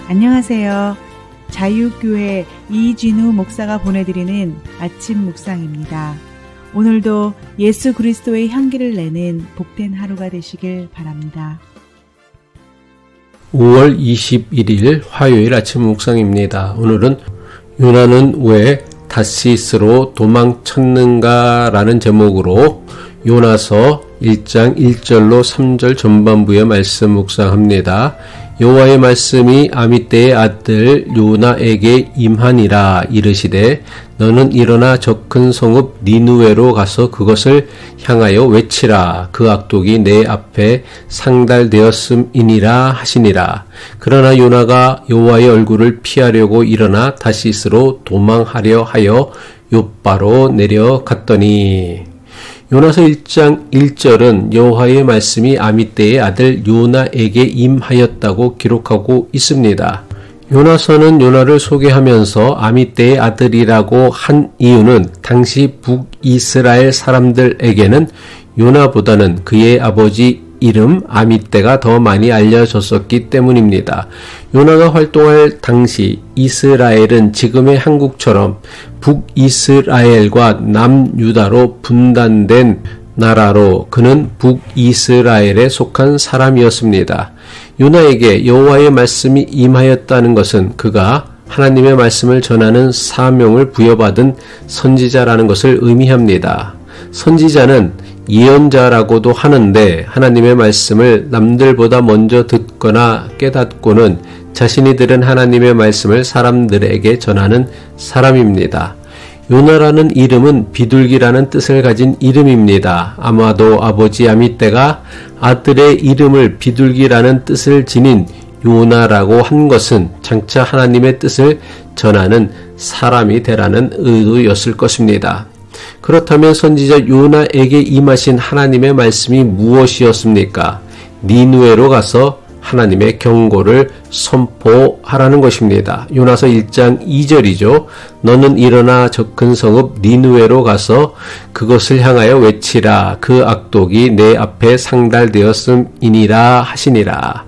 안녕하세요. 자유교회 이진우 목사가 보내드리는 아침 묵상입니다. 오늘도 예수 그리스도의 향기를 내는 복된 하루가 되시길 바랍니다. 5월 21일 화요일 아침 묵상입니다. 오늘은 요나는 왜 다시스로 도망쳤는가 라는 제목으로 요나서 1장 1절로 3절 전반부의 말씀 묵상합니다. 여호와의 말씀이 아미떼의 아들 요나에게 임하니라. 이르시되 너는 일어나 저 큰 성읍 니느웨로 가서 그것을 향하여 외치라. 그 악독이 내 앞에 상달되었음이니라 하시니라. 그러나 요나가 여호와의 얼굴을 피하려고 일어나 다시스로 도망하려 하여 욥바로 내려갔더니. 요나서 1장 1절은 여호와의 말씀이 아미떼의 아들 요나에게 임하였다고 기록하고 있습니다. 요나서는 요나를 소개하면서 아미떼의 아들이라고 한 이유는 당시 북이스라엘 사람들에게는 요나보다는 그의 아버지 이름 아미떼가 더 많이 알려졌었기 때문입니다. 요나가 활동할 당시 이스라엘은 지금의 한국처럼 북이스라엘과 남유다로 분단된 나라로 그는 북이스라엘에 속한 사람이었습니다. 요나에게 여호와의 말씀이 임하였다는 것은 그가 하나님의 말씀을 전하는 사명을 부여받은 선지자라는 것을 의미합니다. 선지자는 예언자라고도 하는데 하나님의 말씀을 남들보다 먼저 듣거나 깨닫고는 자신이 들은 하나님의 말씀을 사람들에게 전하는 사람입니다. 요나라는 이름은 비둘기라는 뜻을 가진 이름입니다. 아마도 아버지 아미떼가 아들의 이름을 비둘기라는 뜻을 지닌 요나라고 한 것은 장차 하나님의 뜻을 전하는 사람이 되라는 의도였을 것입니다. 그렇다면 선지자 요나에게 임하신 하나님의 말씀이 무엇이었습니까? 니느웨로 가서 하나님의 경고를 선포하라는 것입니다. 요나서 1장 2절이죠. 너는 일어나 저 큰 성읍 니느웨로 가서 그것을 향하여 외치라. 그 악독이 내 앞에 상달되었음이니라 하시니라.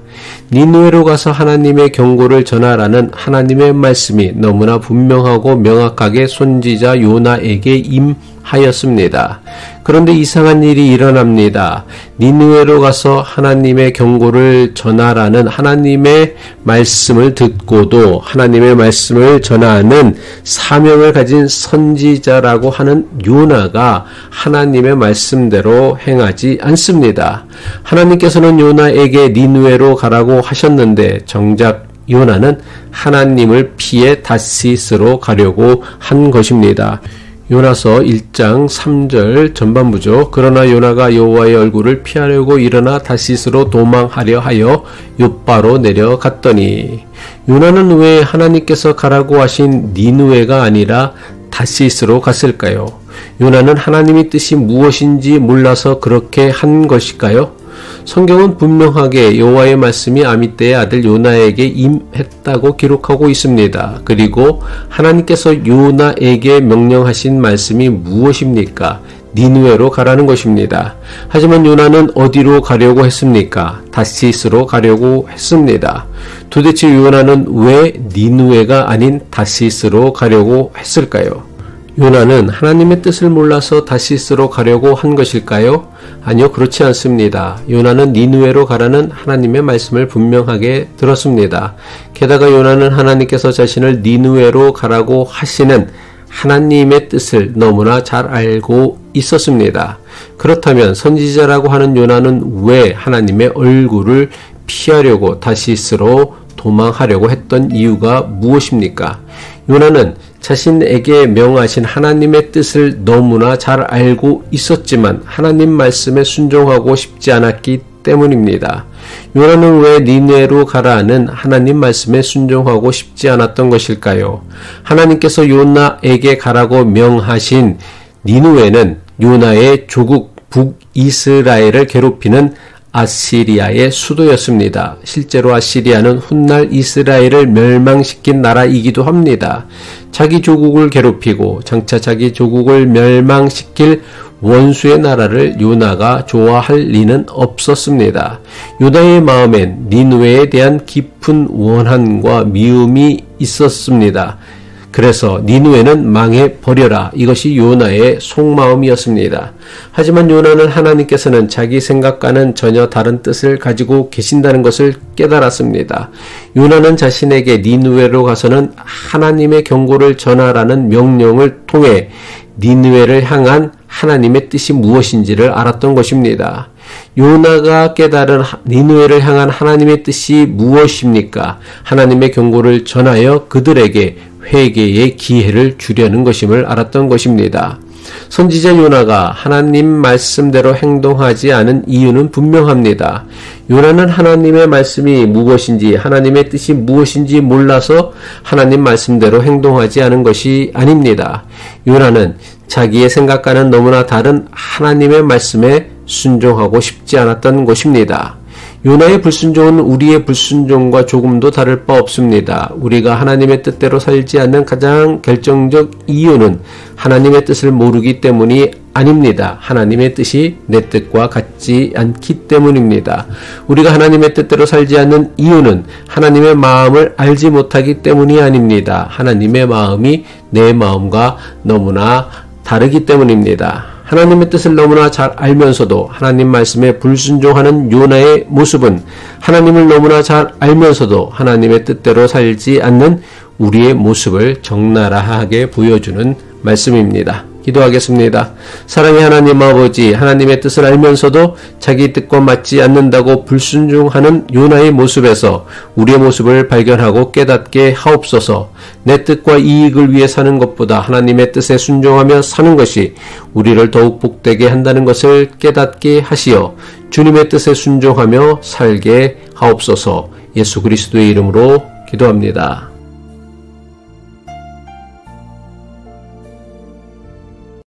니느웨로 가서 하나님의 경고를 전하라는 하나님의 말씀이 너무나 분명하고 명확하게 선지자 요나에게 임하였습니다. 그런데 이상한 일이 일어납니다. 니느웨로 가서 하나님의 경고를 전하라는 하나님의 말씀을 듣고도 하나님의 말씀을 전하는 사명을 가진 선지자라고 하는 요나가 하나님의 말씀대로 행하지 않습니다. 하나님께서는 요나에게 니느웨로 가라고 하셨는데 정작 요나는 하나님을 피해 다시스로 가려고 한 것입니다. 요나서 1장 3절 전반부죠. 그러나 요나가 여호와의 얼굴을 피하려고 일어나 다시스로 도망하려 하여 욥바로 내려갔더니. 요나는 왜 하나님께서 가라고 하신 니느웨가 아니라 다시스로 갔을까요? 요나는 하나님의 뜻이 무엇인지 몰라서 그렇게 한 것일까요? 성경은 분명하게 여호와의 말씀이 아미떼의 아들 요나에게 임했다고 기록하고 있습니다. 그리고 하나님께서 요나에게 명령하신 말씀이 무엇입니까? 니느웨로 가라는 것입니다. 하지만 요나는 어디로 가려고 했습니까? 다시스로 가려고 했습니다. 도대체 요나는 왜 니느웨가 아닌 다시스로 가려고 했을까요? 요나는 하나님의 뜻을 몰라서 다시스로 가려고 한 것일까요? 아니요, 그렇지 않습니다. 요나는 니느웨로 가라는 하나님의 말씀을 분명하게 들었습니다. 게다가 요나는 하나님께서 자신을 니느웨로 가라고 하시는 하나님의 뜻을 너무나 잘 알고 있었습니다. 그렇다면 선지자라고 하는 요나는 왜 하나님의 얼굴을 피하려고 다시스로 도망하려고 했던 이유가 무엇입니까? 요나는 자신에게 명하신 하나님의 뜻을 너무나 잘 알고 있었지만 하나님 말씀에 순종하고 싶지 않았기 때문입니다. 요나는 왜 니느웨로 가라는 하나님 말씀에 순종하고 싶지 않았던 것일까요? 하나님께서 요나에게 가라고 명하신 니느웨는 요나의 조국 북이스라엘을 괴롭히는 아시리아의 수도였습니다. 실제로 아시리아는 훗날 이스라엘을 멸망시킨 나라이기도 합니다. 자기 조국을 괴롭히고 장차 자기 조국을 멸망시킬 원수의 나라를 요나가 좋아할 리는 없었습니다. 요나의 마음엔 니느웨에 대한 깊은 원한과 미움이 있었습니다. 그래서 니느웨는 망해버려라. 이것이 요나의 속마음이었습니다. 하지만 요나는 하나님께서는 자기 생각과는 전혀 다른 뜻을 가지고 계신다는 것을 깨달았습니다. 요나는 자신에게 니느웨로 가서는 하나님의 경고를 전하라는 명령을 통해 니느웨를 향한 하나님의 뜻이 무엇인지를 알았던 것입니다. 요나가 깨달은 니느웨를 향한 하나님의 뜻이 무엇입니까? 하나님의 경고를 전하여 그들에게 회개의 기회를 주려는 것임을 알았던 것입니다. 선지자 요나가 하나님 말씀대로 행동하지 않은 이유는 분명합니다. 요나는 하나님의 말씀이 무엇인지 하나님의 뜻이 무엇인지 몰라서 하나님 말씀대로 행동하지 않은 것이 아닙니다. 요나는 자기의 생각과는 너무나 다른 하나님의 말씀에 순종하고 싶지 않았던 것입니다. 요나의 불순종은 우리의 불순종과 조금도 다를 바 없습니다. 우리가 하나님의 뜻대로 살지 않는 가장 결정적 이유는 하나님의 뜻을 모르기 때문이 아닙니다. 하나님의 뜻이 내 뜻과 같지 않기 때문입니다. 우리가 하나님의 뜻대로 살지 않는 이유는 하나님의 마음을 알지 못하기 때문이 아닙니다. 하나님의 마음이 내 마음과 너무나 다르기 때문입니다. 하나님의 뜻을 너무나 잘 알면서도 하나님 말씀에 불순종하는 요나의 모습은 하나님을 너무나 잘 알면서도 하나님의 뜻대로 살지 않는 우리의 모습을 적나라하게 보여주는 말씀입니다. 기도하겠습니다. 사랑의 하나님 아버지, 하나님의 뜻을 알면서도 자기 뜻과 맞지 않는다고 불순종하는 요나의 모습에서 우리의 모습을 발견하고 깨닫게 하옵소서. 내 뜻과 이익을 위해 사는 것보다 하나님의 뜻에 순종하며 사는 것이 우리를 더욱 복되게 한다는 것을 깨닫게 하시어 주님의 뜻에 순종하며 살게 하옵소서. 예수 그리스도의 이름으로 기도합니다.